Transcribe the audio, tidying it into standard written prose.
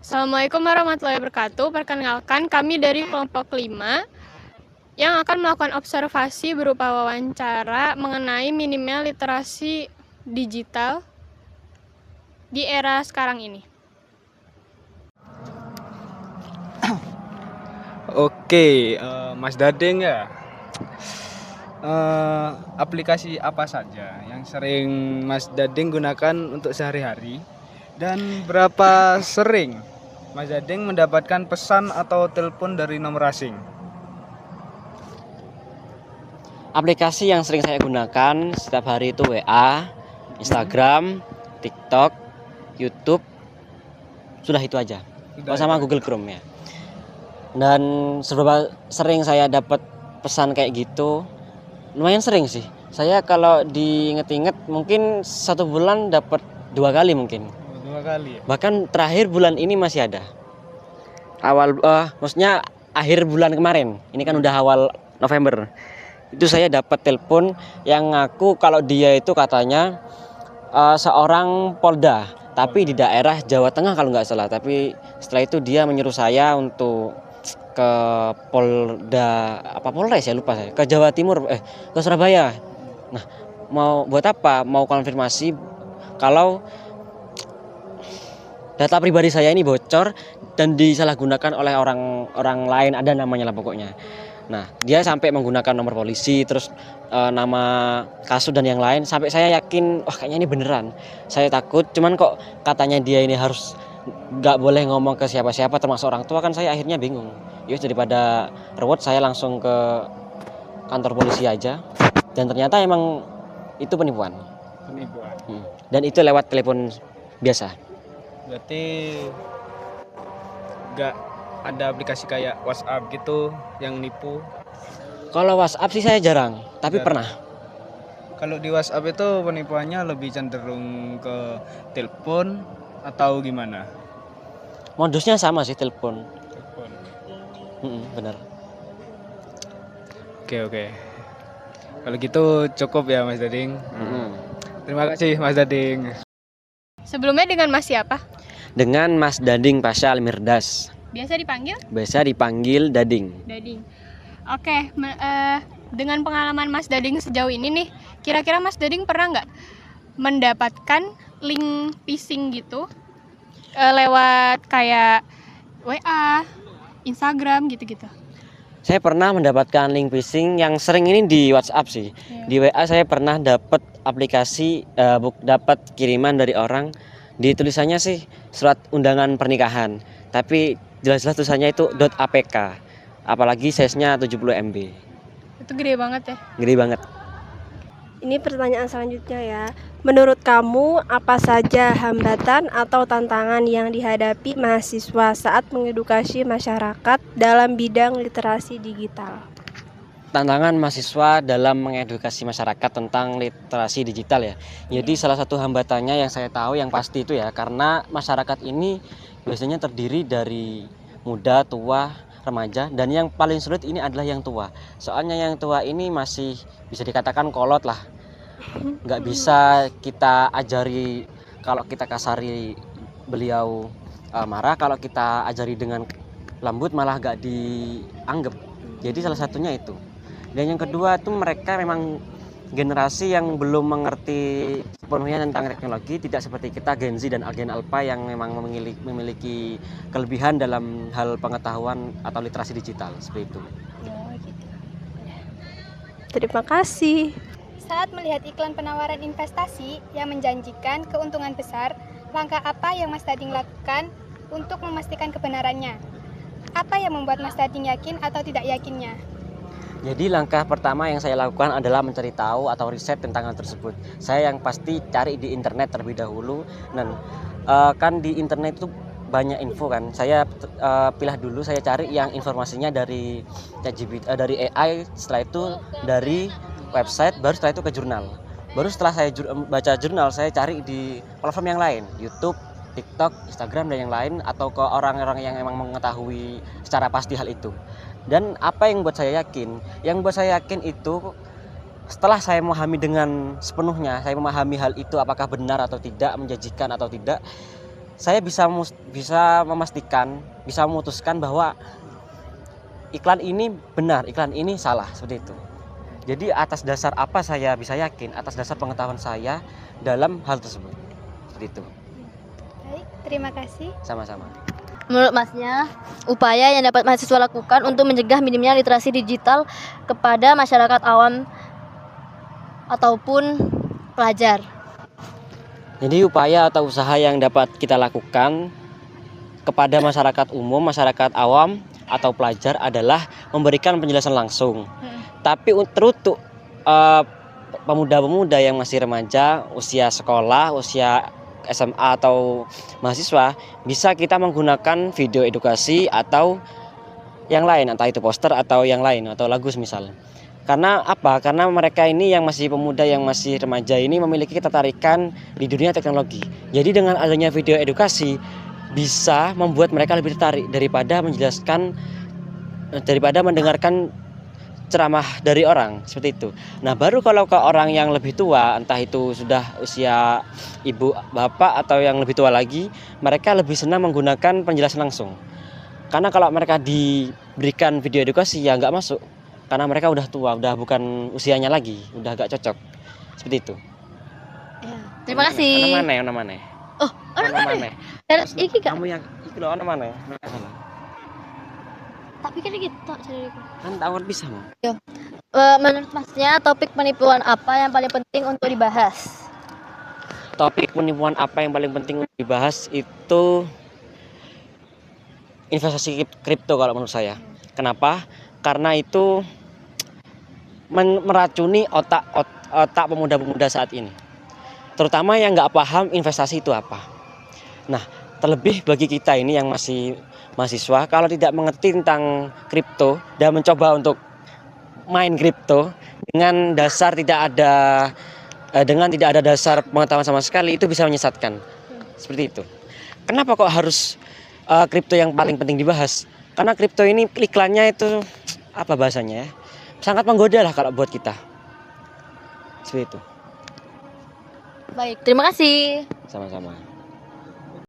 Assalamualaikum warahmatullahi wabarakatuh. Perkenalkan, kami dari kelompok 5 yang akan melakukan observasi berupa wawancara mengenai minimnya literasi digital di era sekarang ini. Oke, Mas Dadeng ya. Aplikasi apa saja yang sering Mas Dadeng gunakan untuk sehari-hari dan berapa sering Mas Dadeng mendapatkan pesan atau telepon dari nomor asing? Aplikasi yang sering saya gunakan setiap hari itu WA, Instagram, TikTok, YouTube, sudah itu aja. Oh, sama Google Chrome ya. Dan seberapa sering saya dapat pesan kayak gitu, lumayan sering sih. Saya kalau diinget-inget mungkin 1 bulan dapat 2 kali mungkin. 2 kali ya? Bahkan terakhir bulan ini masih ada. Maksudnya akhir bulan kemarin. Ini kan udah awal November. Itu saya dapat telepon yang ngaku kalau dia itu katanya seorang Polda, tapi di daerah Jawa Tengah kalau nggak salah. Tapi setelah itu dia menyuruh saya untuk ke Polda Polres ya, lupa saya, ke Jawa Timur, ke Surabaya. Nah, mau buat apa? Mau konfirmasi kalau data pribadi saya ini bocor dan disalahgunakan oleh orang lain, ada namanya lah pokoknya. Nah, dia sampai menggunakan nomor polisi, terus nama kasus dan yang lain, sampai saya yakin, wah kayaknya ini beneran. Saya takut, cuman kok katanya dia ini harus nggak boleh ngomong ke siapa-siapa termasuk orang tua, kan saya akhirnya bingung. Yus, daripada ruwet saya langsung ke kantor polisi aja, dan ternyata emang itu penipuan. Dan itu lewat telepon biasa. Berarti nggak ada aplikasi kayak WhatsApp gitu yang nipu? Kalau WhatsApp sih saya jarang, tapi pernah. Kalau di WhatsApp itu penipuannya lebih cenderung ke telepon atau gimana? Modusnya sama sih, telepon. Telepon. Benar. Oke. Kalau gitu cukup ya Mas Dading. Terima kasih Mas Dading. Sebelumnya dengan Mas siapa? Dengan Mas Dading Pasha Almirdas. Biasa dipanggil? Biasa dipanggil Dading. Dading. Oke, dengan pengalaman Mas Dading sejauh ini nih, kira-kira Mas Dading pernah nggak mendapatkan link phishing gitu lewat kayak WA, Instagram gitu-gitu? Saya pernah mendapatkan link phishing yang sering ini di WhatsApp sih. Di WA saya pernah dapat aplikasi, dapat kiriman dari orang, di tulisannya sih surat undangan pernikahan, tapi jelas-jelas tulisannya itu .apk, apalagi size-nya 70 MB. Itu gede banget ya? Gede banget. Ini pertanyaan selanjutnya ya. Menurut kamu, apa saja hambatan atau tantangan yang dihadapi mahasiswa saat mengedukasi masyarakat dalam bidang literasi digital? Tantangan mahasiswa dalam mengedukasi masyarakat tentang literasi digital ya. Jadi salah satu hambatannya yang saya tahu yang pasti itu ya, karena masyarakat ini biasanya terdiri dari muda, tua, remaja, dan yang paling sulit ini adalah yang tua. Soalnya yang tua ini masih bisa dikatakan kolot lah. Nggak bisa kita ajari, kalau kita kasari beliau marah, kalau kita ajari dengan lembut malah nggak dianggap. Jadi salah satunya itu. Dan yang kedua itu mereka memang generasi yang belum mengerti sepenuhnya tentang teknologi, tidak seperti kita Gen Z dan Gen Alpha yang memang memiliki kelebihan dalam hal pengetahuan atau literasi digital seperti itu. Terima kasih. Saat melihat iklan penawaran investasi yang menjanjikan keuntungan besar, langkah apa yang Mas Dading lakukan untuk memastikan kebenarannya? Apa yang membuat Mas Dading yakin atau tidak yakinnya? Jadi langkah pertama yang saya lakukan adalah mencari tahu atau riset tentang hal tersebut. Saya yang pasti cari di internet terlebih dahulu, dan kan di internet itu banyak info kan. Saya pilih dulu, saya cari yang informasinya dari ChatGPT, dari AI, setelah itu dari website, baru setelah itu ke jurnal. Baru setelah saya baca jurnal, saya cari di platform yang lain, YouTube, TikTok, Instagram dan yang lain, atau ke orang-orang yang memang mengetahui secara pasti hal itu. Dan apa yang buat saya yakin? Yang buat saya yakin itu setelah saya memahami dengan sepenuhnya, saya memahami hal itu apakah benar atau tidak, menjanjikan atau tidak, saya bisa memastikan, bisa memutuskan bahwa iklan ini benar, iklan ini salah, seperti itu. Jadi atas dasar apa saya bisa yakin? Atas dasar pengetahuan saya dalam hal tersebut. Seperti itu. Baik, terima kasih. Sama-sama. Menurut Masnya, upaya yang dapat mahasiswa lakukan untuk mencegah minimnya literasi digital kepada masyarakat awam ataupun pelajar. Jadi upaya atau usaha yang dapat kita lakukan kepada masyarakat umum, masyarakat awam atau pelajar adalah memberikan penjelasan langsung. Tapi teruntuk pemuda-pemuda yang masih remaja, usia sekolah, usia SMA atau mahasiswa, bisa kita menggunakan video edukasi atau yang lain, entah itu poster atau yang lain atau lagu misal. Karena apa? Karena mereka ini yang masih pemuda, yang masih remaja ini memiliki ketertarikan di dunia teknologi. Jadi dengan adanya video edukasi bisa membuat mereka lebih tertarik daripada mendengarkan ceramah dari orang, seperti itu. Nah, baru kalau ke orang yang lebih tua, entah itu sudah usia ibu, bapak atau yang lebih tua lagi, mereka lebih senang menggunakan penjelasan langsung. Karena kalau mereka diberikan video edukasi ya nggak masuk. Karena mereka udah tua, udah bukan usianya lagi, udah agak cocok. Seperti itu. Ya, terima kasih. Ono mana? Oh, ono mana? Terus iki Kak. Kamu yang iki lho ono mana? Tapi kan kita cariku. Kan tawar bisa mau. Menurut Masnya, topik penipuan apa yang paling penting untuk dibahas? Topik penipuan apa yang paling penting untuk dibahas itu investasi kripto kalau menurut saya. Kenapa? Karena itu meracuni otak pemuda-pemuda saat ini. Terutama yang nggak paham investasi itu apa. Nah, terlebih bagi kita ini yang masih mahasiswa, kalau tidak mengerti tentang kripto dan mencoba untuk main kripto dengan tidak ada dasar pengetahuan sama sekali, itu bisa menyesatkan. Seperti itu. Kenapa kok harus kripto yang paling penting dibahas? Karena kripto ini iklannya itu apa bahasanya ya? Sangat menggoda lah kalau buat kita. Seperti itu. Baik, terima kasih. Sama-sama.